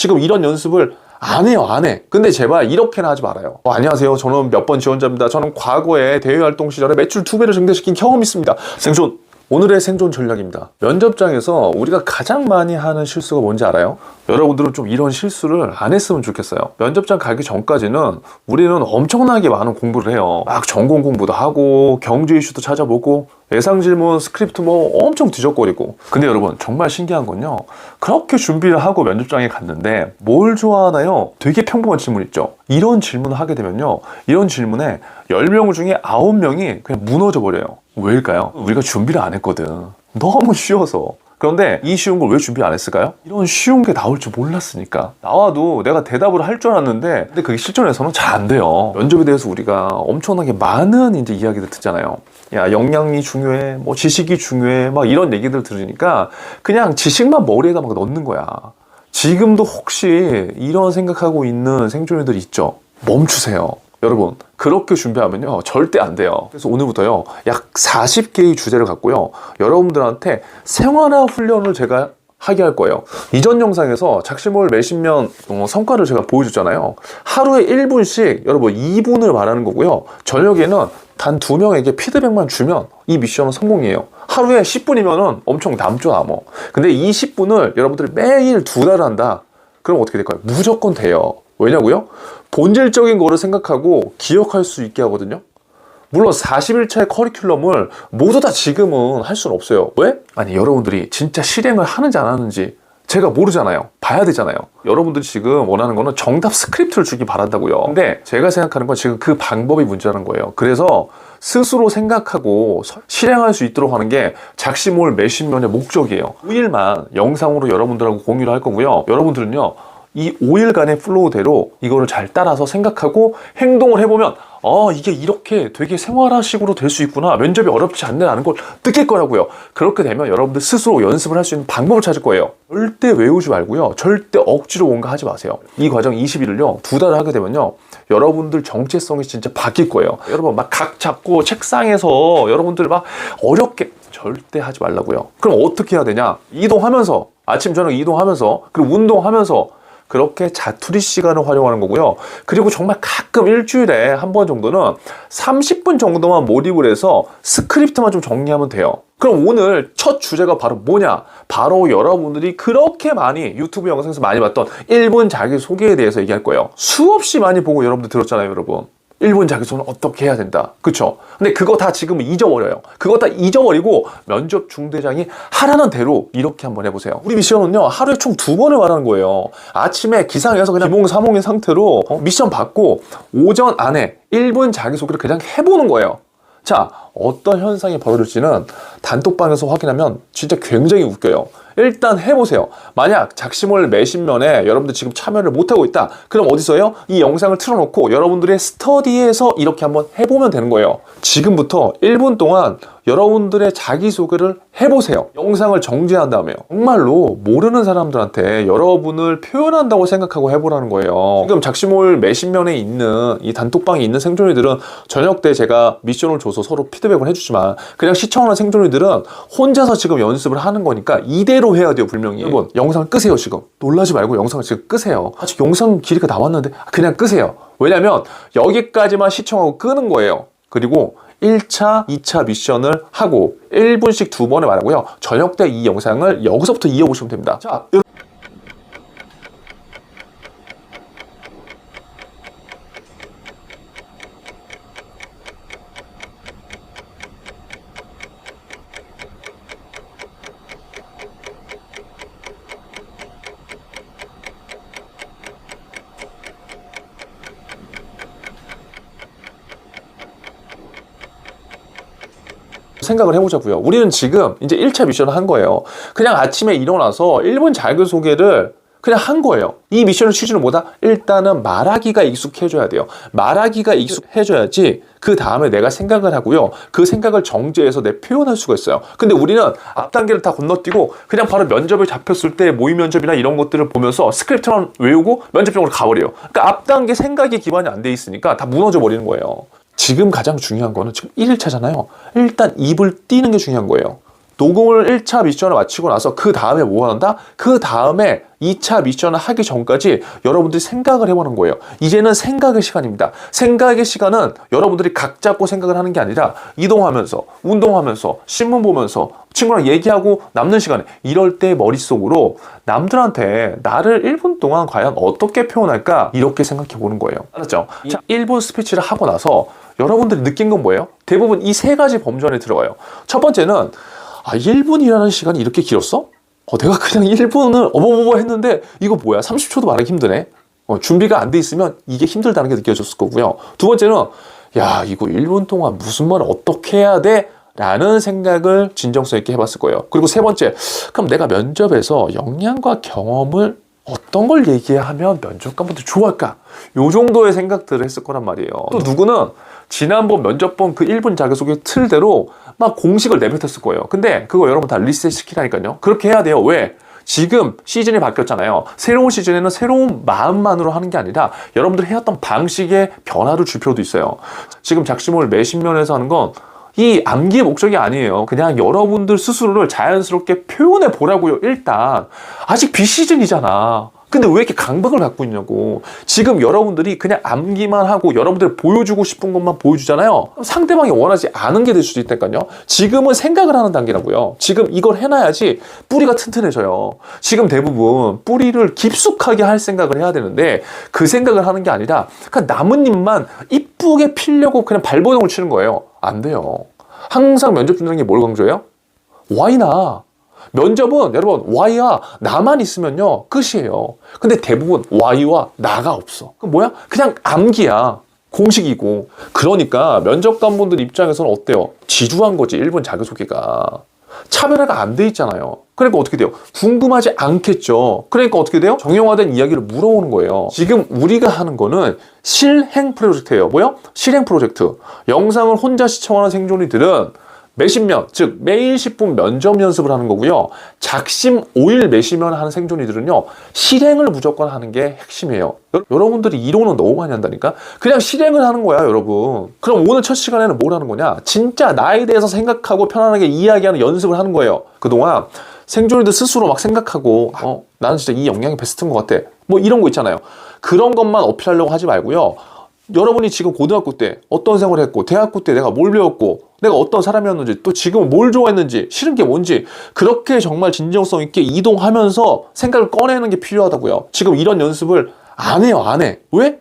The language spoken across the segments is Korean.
지금 이런 연습을 안 해요, 안 해. 근데 제발 이렇게는 하지 말아요. 안녕하세요. 저는 몇 번 지원자입니다. 저는 과거에 대외 활동 시절에 매출 2배를 증대시킨 경험이 있습니다. 생존. 오늘의 생존 전략입니다. 면접장에서 우리가 가장 많이 하는 실수가 뭔지 알아요? 여러분들은 좀 이런 실수를 안 했으면 좋겠어요. 면접장 가기 전까지는 우리는 엄청나게 많은 공부를 해요. 막 전공 공부도 하고 경제 이슈도 찾아보고 예상 질문 스크립트 뭐 엄청 뒤적거리고. 근데 여러분 정말 신기한 건요, 그렇게 준비를 하고 면접장에 갔는데 뭘 좋아하나요? 되게 평범한 질문 있죠. 이런 질문을 하게 되면요, 이런 질문에 10명 중에 9명이 그냥 무너져 버려요. 왜일까요? 우리가 준비를 안 했거든. 너무 쉬워서. 그런데 이 쉬운 걸 왜 준비 안 했을까요? 이런 쉬운 게 나올 줄 몰랐으니까. 나와도 내가 대답을 할 줄 알았는데, 근데 그게 실전에서는 잘 안 돼요. 면접에 대해서 우리가 엄청나게 많은 이제 이야기들 듣잖아요. 야, 역량이 중요해, 뭐 지식이 중요해, 막 이런 얘기들 들으니까 그냥 지식만 머리에다 막 넣는 거야. 지금도 혹시 이런 생각하고 있는 생존이들 있죠? 멈추세요. 여러분, 그렇게 준비하면요 절대 안 돼요. 그래서 오늘부터요 약 40개의 주제를 갖고요 여러분들한테 생활화 훈련을 제가 하게 할 거예요. 이전 영상에서 작심을 몇십년 성과를 제가 보여줬잖아요. 하루에 1분씩 여러분 2분을 말하는 거고요, 저녁에는 단 2명에게 피드백만 주면 이 미션은 성공이에요. 하루에 10분이면은 엄청 남죠, 남어. 근데 이 10분을 여러분들이 매일 2달을 한다. 그럼 어떻게 될까요? 무조건 돼요. 왜냐고요? 본질적인 거를 생각하고 기억할 수 있게 하거든요. 물론 40일차의 커리큘럼을 모두 다 지금은 할 수는 없어요. 왜? 아니, 여러분들이 진짜 실행을 하는지 안 하는지 제가 모르잖아요. 봐야 되잖아요. 여러분들이 지금 원하는 거는 정답 스크립트를 주기 바란다고요. 근데 제가 생각하는 건 지금 그 방법이 문제라는 거예요. 그래서 스스로 생각하고 실행할 수 있도록 하는 게 작심올 몇십 년의 목적이에요. 5일만 영상으로 여러분들하고 공유를 할 거고요. 여러분들은요 이 5일간의 플로우대로 이거를 잘 따라서 생각하고 행동을 해보면 이게 이렇게 되게 생활화식으로 될 수 있구나, 면접이 어렵지 않네라는 걸 느낄 거라고요. 그렇게 되면 여러분들 스스로 연습을 할 수 있는 방법을 찾을 거예요. 절대 외우지 말고요, 절대 억지로 뭔가 하지 마세요. 이 과정 20일을요 2달을 하게 되면요 여러분들 정체성이 진짜 바뀔 거예요. 여러분 막 각 잡고 책상에서 여러분들 막 어렵게 절대 하지 말라고요. 그럼 어떻게 해야 되냐? 이동하면서, 아침 저녁 이동하면서, 그리고 운동하면서 그렇게 자투리 시간을 활용하는 거고요. 그리고 정말 가끔 일주일에 한 번 정도는 30분 정도만 몰입을 해서 스크립트만 좀 정리하면 돼요. 그럼 오늘 첫 주제가 바로 뭐냐? 바로 여러분들이 그렇게 많이 유튜브 영상에서 많이 봤던 1분 자기소개에 대해서 얘기할 거예요. 수없이 많이 보고 여러분들 들었잖아요, 여러분. 1분 자기소개는 어떻게 해야 된다. 그쵸? 근데 그거 다 지금 잊어버려요. 그거 다 잊어버리고 면접 중대장이 하라는 대로 이렇게 한번 해보세요. 우리 미션은요 하루에 총 2번을 말하는 거예요. 아침에 기상해서 그냥 기몽사몽의 상태로 미션 받고 오전 안에 1분 자기소개를 그냥 해보는 거예요. 자, 어떤 현상이 벌어질지는 단톡방에서 확인하면 진짜 굉장히 웃겨요. 일단 해보세요. 만약 작심월 몇십면에 여러분들 지금 참여를 못하고 있다. 그럼 어디서요? 이 영상을 틀어놓고 여러분들의 스터디에서 이렇게 한번 해보면 되는 거예요. 지금부터 1분 동안 여러분들의 자기소개를 해보세요. 영상을 정지한 다음에요. 정말로 모르는 사람들한테 여러분을 표현한다고 생각하고 해보라는 거예요. 지금 작심월 몇십면에 있는 이 단톡방에 있는 생존이들은 저녁 때 제가 미션을 줘서 서로 피드백을 해주지만 그냥 시청하는 생존이들은 혼자서 지금 연습을 하는 거니까 이대로 해야 돼요, 분명히. 여러분 영상을 끄세요. 지금 놀라지 말고 영상을 지금 끄세요. 아직 영상 길이가 남았는데 그냥 끄세요. 왜냐면 여기까지만 시청하고 끄는 거예요. 그리고 1차, 2차 미션을 하고 1분씩 2번을 말하고요. 저녁 때 이 영상을 여기서부터 이어보시면 됩니다. 자, 생각을 해보자고요. 우리는 지금 이제 1차 미션을 한 거예요. 그냥 아침에 일어나서 1분 자기소개를 그냥 한 거예요. 이 미션의 취지는 뭐다? 일단은 말하기가 익숙해져야 돼요. 말하기가 익숙해져야지 그 다음에 내가 생각을 하고요. 그 생각을 정제해서 내 표현할 수가 있어요. 근데 우리는 앞 단계를 다 건너뛰고 그냥 바로 면접에 잡혔을 때 모의 면접이나 이런 것들을 보면서 스크립트만 외우고 면접장으로 가버려요. 그러니까 앞 단계 생각이 기반이 안 돼 있으니까 다 무너져 버리는 거예요. 지금 가장 중요한 거는 지금 1일차잖아요. 일단 입을 띄는 게 중요한 거예요. 녹음을 1차 미션을 마치고 나서 그 다음에 뭐 한다? 그 다음에 2차 미션을 하기 전까지 여러분들이 생각을 해보는 거예요. 이제는 생각의 시간입니다. 생각의 시간은 여러분들이 각 잡고 생각을 하는 게 아니라 이동하면서, 운동하면서, 신문 보면서, 친구랑 얘기하고 남는 시간에 이럴 때 머릿속으로 남들한테 나를 1분 동안 과연 어떻게 표현할까? 이렇게 생각해 보는 거예요. 알았죠? 자, 1분 스피치를 하고 나서 여러분들이 느낀 건 뭐예요? 대부분 이 세 가지 범주 안에 들어가요. 첫 번째는 1분이라는 시간이 이렇게 길었어? 내가 그냥 1분을 어버버버 했는데 이거 뭐야? 30초도 말하기 힘드네. 준비가 안 돼 있으면 이게 힘들다는 게 느껴졌을 거고요. 두 번째는 야, 이거 1분 동안 무슨 말을 어떻게 해야 돼? 라는 생각을 진정성 있게 해봤을 거예요. 그리고 세 번째, 그럼 내가 면접에서 역량과 경험을 어떤 걸 얘기하면 면접관분들 좋아할까? 요 정도의 생각들을 했을 거란 말이에요. 또 누구는 지난번 면접 본 그 1분 자기소개 틀대로 막 공식을 내뱉었을 거예요. 근데 그거 여러분 다 리셋 시키라니까요. 그렇게 해야 돼요. 왜? 지금 시즌이 바뀌었잖아요. 새로운 시즌에는 새로운 마음만으로 하는 게 아니라 여러분들이 해왔던 방식의 변화를 줄 필요도 있어요. 지금 작심을 몇십 년에서 하는 건 이 암기의 목적이 아니에요. 그냥 여러분들 스스로를 자연스럽게 표현해 보라고요. 일단 아직 비시즌이잖아. 근데 왜 이렇게 강박을 갖고 있냐고. 지금 여러분들이 그냥 암기만 하고 여러분들 보여주고 싶은 것만 보여주잖아요. 상대방이 원하지 않은 게 될 수도 있다니까요. 지금은 생각을 하는 단계라고요. 지금 이걸 해놔야지 뿌리가 튼튼해져요. 지금 대부분 뿌리를 깊숙하게 할 생각을 해야 되는데 그 생각을 하는 게 아니라 그냥 나뭇잎만 이쁘게 피려고 그냥 발버둥을 치는 거예요. 안 돼요. 항상 면접 준다는 게 뭘 강조해요? Y나. 면접은 여러분 Y와 나만 있으면요 끝이에요. 근데 대부분 Y와 나가 없어. 그럼 뭐야? 그냥 암기야. 공식이고. 그러니까 면접관분들 입장에서는 어때요? 지루한 거지. 1분 자기소개가. 차별화가 안 돼 있잖아요. 그러니까 어떻게 돼요? 궁금하지 않겠죠. 그러니까 어떻게 돼요? 정형화된 이야기를 물어보는 거예요. 지금 우리가 하는 거는 실행 프로젝트예요. 뭐요? 실행 프로젝트. 영상을 혼자 시청하는 생존이들은 몇십 명, 즉 매일 10분 면접 연습을 하는 거고요. 작심 5일 매시면 하는 생존이들은요. 실행을 무조건 하는 게 핵심이에요. 여러분들이 이론은 너무 많이 한다니까? 그냥 실행을 하는 거야, 여러분. 그럼 오늘 첫 시간에는 뭘 하는 거냐? 진짜 나에 대해서 생각하고 편안하게 이야기하는 연습을 하는 거예요. 그동안 생존이들 스스로 막 생각하고 나는 진짜 이 역량이 베스트인 것 같아. 뭐 이런 거 있잖아요. 그런 것만 어필하려고 하지 말고요. 여러분이 지금 고등학교 때 어떤 생활을 했고 대학교 때 내가 뭘 배웠고 내가 어떤 사람이었는지 또 지금은 뭘 좋아했는지 싫은 게 뭔지 그렇게 정말 진정성 있게 이동하면서 생각을 꺼내는 게 필요하다고요. 지금 이런 연습을 안 해요. 안 해. 왜?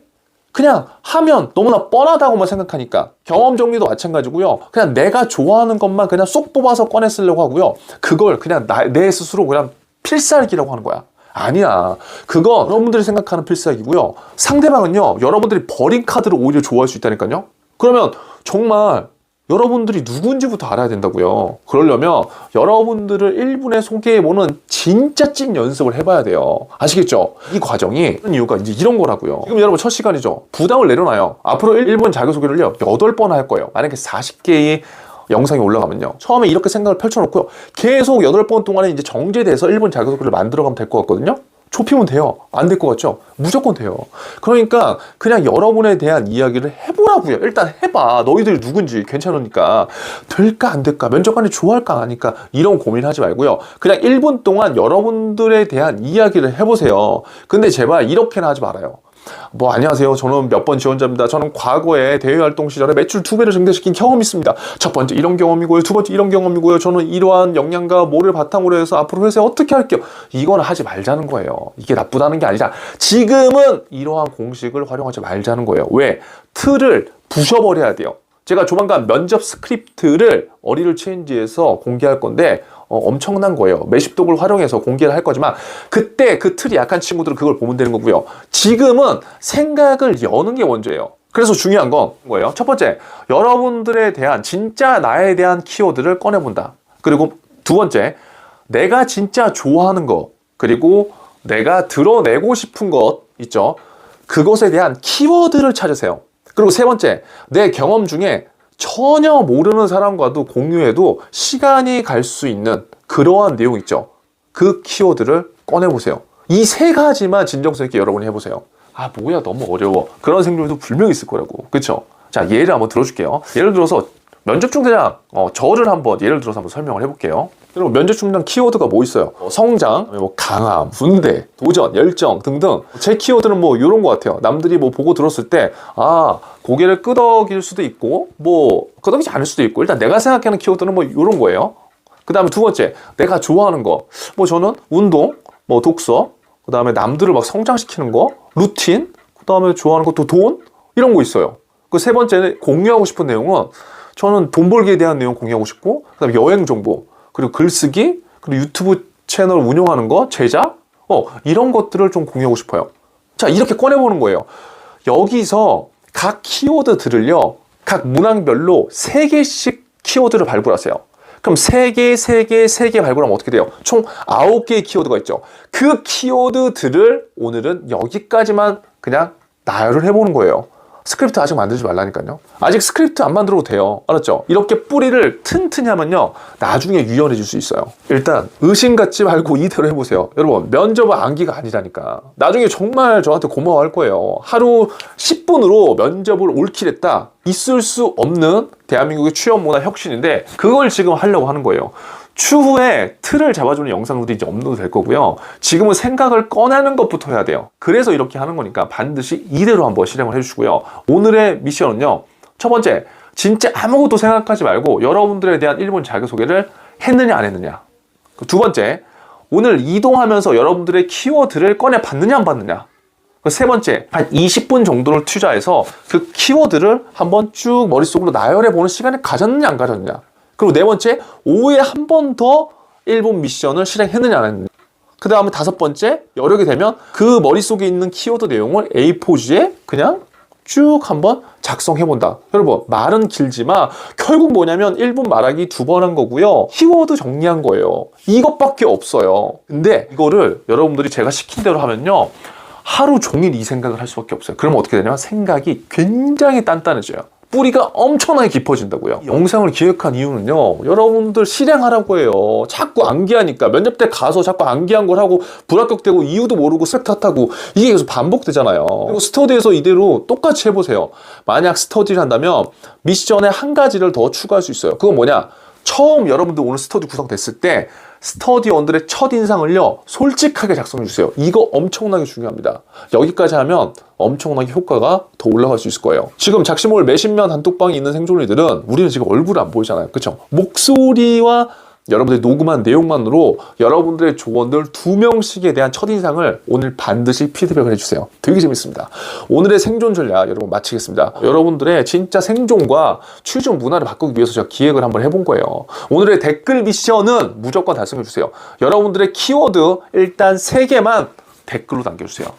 그냥 하면 너무나 뻔하다고만 생각하니까. 경험 정리도 마찬가지고요. 그냥 내가 좋아하는 것만 그냥 쏙 뽑아서 꺼내 쓰려고 하고요. 그걸 그냥 내 스스로 그냥 필살기라고 하는 거야. 아니야. 그건 여러분들이 생각하는 필살기고요. 상대방은요, 여러분들이 버린 카드를 오히려 좋아할 수 있다니까요. 그러면 정말 여러분들이 누군지부터 알아야 된다고요. 그러려면 여러분들을 1분에 소개해보는 진짜 찐 연습을 해봐야 돼요. 아시겠죠? 이 과정이 이유가 이제 이런 거라고요. 지금 여러분 첫 시간이죠. 부담을 내려놔요. 앞으로 1분 자기소개를요 8번 할 거예요. 만약에 40개의 영상이 올라가면요. 처음에 이렇게 생각을 펼쳐놓고요. 계속 8번 동안에 이제 정제돼서 1분 자기소개를 만들어가면 될 것 같거든요. 좁히면 돼요. 안 될 것 같죠? 무조건 돼요. 그러니까 그냥 여러분에 대한 이야기를 해보라고요. 일단 해봐. 너희들이 누군지 괜찮으니까. 될까 안 될까? 면접관이 좋아할까 안 하니까 이런 고민하지 말고요. 그냥 1분 동안 여러분들에 대한 이야기를 해보세요. 근데 제발 이렇게는 하지 말아요. 안녕하세요. 저는 몇 번 지원자입니다. 저는 과거에 대외활동 시절에 매출 2배를 증대시킨 경험이 있습니다. 첫 번째 이런 경험이고요. 두 번째 이런 경험이고요. 저는 이러한 역량과 뭐를 바탕으로 해서 앞으로 회사에 어떻게 할게요. 이거는 하지 말자는 거예요. 이게 나쁘다는 게 아니라 지금은 이러한 공식을 활용하지 말자는 거예요. 왜? 틀을 부셔버려야 돼요. 제가 조만간 면접 스크립트를 어리를 체인지에서 공개할 건데 엄청난 거예요. 메십독을 활용해서 공개를 할 거지만 그때 그 틀이 약한 친구들은 그걸 보면 되는 거고요. 지금은 생각을 여는 게 먼저예요. 그래서 중요한 건 뭐예요? 첫 번째, 여러분들에 대한 진짜 나에 대한 키워드를 꺼내본다. 그리고 두 번째, 내가 진짜 좋아하는 것 그리고 내가 드러내고 싶은 것 있죠. 그것에 대한 키워드를 찾으세요. 그리고 세 번째, 내 경험 중에 전혀 모르는 사람과도 공유해도 시간이 갈 수 있는 그러한 내용 있죠. 그 키워드를 꺼내보세요. 이 세 가지만 진정성 있게 여러분이 해보세요. 뭐야 너무 어려워. 그런 생존도 분명히 있을 거라고. 그쵸? 자, 예를 한번 들어줄게요. 예를 들어서 면접 중대장 저를 한번 예를 들어서 한번 설명을 해볼게요. 여러분 면접 충당 키워드가 뭐 있어요? 성장, 뭐 강함, 분대, 도전, 열정 등등. 제 키워드는 뭐 이런 것 같아요. 남들이 뭐 보고 들었을 때 고개를 끄덕일 수도 있고 뭐 끄덕이지 않을 수도 있고, 일단 내가 생각하는 키워드는 뭐 이런 거예요. 그 다음에 두 번째, 내가 좋아하는 거. 뭐 저는 운동, 뭐 독서, 그 다음에 남들을 막 성장시키는 거, 루틴, 그 다음에 좋아하는 것도 돈, 이런 거 있어요. 그 세 번째는 공유하고 싶은 내용은 저는 돈 벌기에 대한 내용 공유하고 싶고, 그 다음에 여행 정보, 그리고 글쓰기, 그리고 유튜브 채널 운영하는 거, 제작, 이런 것들을 좀 공유하고 싶어요. 자, 이렇게 꺼내보는 거예요. 여기서 각 키워드들을요, 각 문항별로 3개씩 키워드를 발굴하세요. 그럼 3개, 3개, 3개 발굴하면 어떻게 돼요? 총 9개의 키워드가 있죠. 그 키워드들을 오늘은 여기까지만 그냥 나열을 해보는 거예요. 스크립트 아직 만들지 말라니까요. 아직 스크립트 안 만들어도 돼요. 알았죠? 이렇게 뿌리를 튼튼히 하면요, 나중에 유연해질 수 있어요. 일단 의심 갖지 말고 이대로 해보세요. 여러분, 면접은 암기가 아니라니까. 나중에 정말 저한테 고마워할 거예요. 하루 10분으로 면접을 올킬했다. 있을 수 없는 대한민국의 취업 문화 혁신인데, 그걸 지금 하려고 하는 거예요. 추후에 틀을 잡아주는 영상들이 이제 업로드 될 거고요. 지금은 생각을 꺼내는 것부터 해야 돼요. 그래서 이렇게 하는 거니까 반드시 이대로 한번 실행을 해주시고요. 오늘의 미션은요, 첫 번째, 진짜 아무것도 생각하지 말고 여러분들에 대한 1분 자기소개를 했느냐 안 했느냐. 두 번째, 오늘 이동하면서 여러분들의 키워드를 꺼내 봤느냐 안 봤느냐. 세 번째, 한 20분 정도를 투자해서 그 키워드를 한번 쭉 머릿속으로 나열해보는 시간을 가졌느냐 안 가졌느냐. 그리고 네 번째, 오후에 한 번 더 1분 미션을 실행했느냐 안 했느냐. 그 다음에 5번째, 여력이 되면 그 머릿속에 있는 키워드 내용을 A4지에 그냥 쭉 한번 작성해본다. 여러분, 말은 길지만 결국 뭐냐면 1분 말하기 2번 한 거고요. 키워드 정리한 거예요. 이것밖에 없어요. 근데 이거를 여러분들이 제가 시킨 대로 하면요, 하루 종일 이 생각을 할 수밖에 없어요. 그러면 어떻게 되냐면 생각이 굉장히 단단해져요. 뿌리가 엄청나게 깊어진다고요. 이 영상을 기획한 이유는요, 여러분들 실행하라고 해요. 자꾸 암기하니까 면접 때 가서 자꾸 암기한 걸 하고 불합격되고 이유도 모르고 스펙 탓하고 이게 계속 반복되잖아요. 그리고 스터디에서 이대로 똑같이 해보세요. 만약 스터디를 한다면 미션에 한 가지를 더 추가할 수 있어요. 그건 뭐냐? 처음 여러분들 오늘 스터디 구성됐을 때 스터디원들의 첫인상을요, 솔직하게 작성해 주세요. 이거 엄청나게 중요합니다. 여기까지 하면 엄청나게 효과가 더 올라갈 수 있을 거예요. 지금 작심몰 매십면 단톡방에 있는 생존이들은 우리는 지금 얼굴 안 보이잖아요. 그쵸? 목소리와 여러분들이 녹음한 내용만으로 여러분들의 조언들 2명씩에 대한 첫인상을 오늘 반드시 피드백을 해주세요. 되게 재밌습니다. 오늘의 생존 전략 여러분 마치겠습니다. 여러분들의 진짜 생존과 취준 문화를 바꾸기 위해서 제가 기획을 한번 해본 거예요. 오늘의 댓글 미션은 무조건 달성해주세요. 여러분들의 키워드 일단 3개만 댓글로 남겨주세요.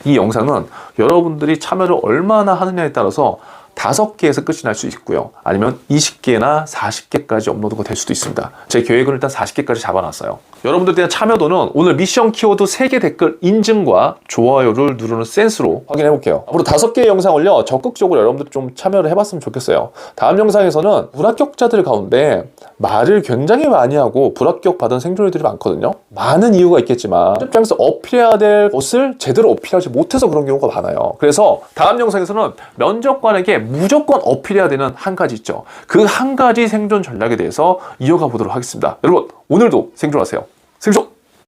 이 영상은 여러분들이 참여를 얼마나 하느냐에 따라서 5개에서 끝이 날 수 있고요. 아니면 20개나 40개까지 업로드가 될 수도 있습니다. 제 계획은 일단 40개까지 잡아놨어요. 여러분들에 대한 참여도는 오늘 미션 키워드 3개 댓글 인증과 좋아요를 누르는 센스로 확인해 볼게요. 앞으로 5개의 영상을요, 적극적으로 여러분들이 좀 참여를 해봤으면 좋겠어요. 다음 영상에서는 불합격자들 가운데 말을 굉장히 많이 하고 불합격 받은 생존자들이 많거든요. 많은 이유가 있겠지만 현장에서 어필해야 될 것을 제대로 어필하지 못해서 그런 경우가 많아요. 그래서 다음 영상에서는 면접관에게 무조건 어필해야 되는 한 가지 있죠. 그 한 가지 생존 전략에 대해서 이어가 보도록 하겠습니다. 여러분, 오늘도 생존하세요. 생존!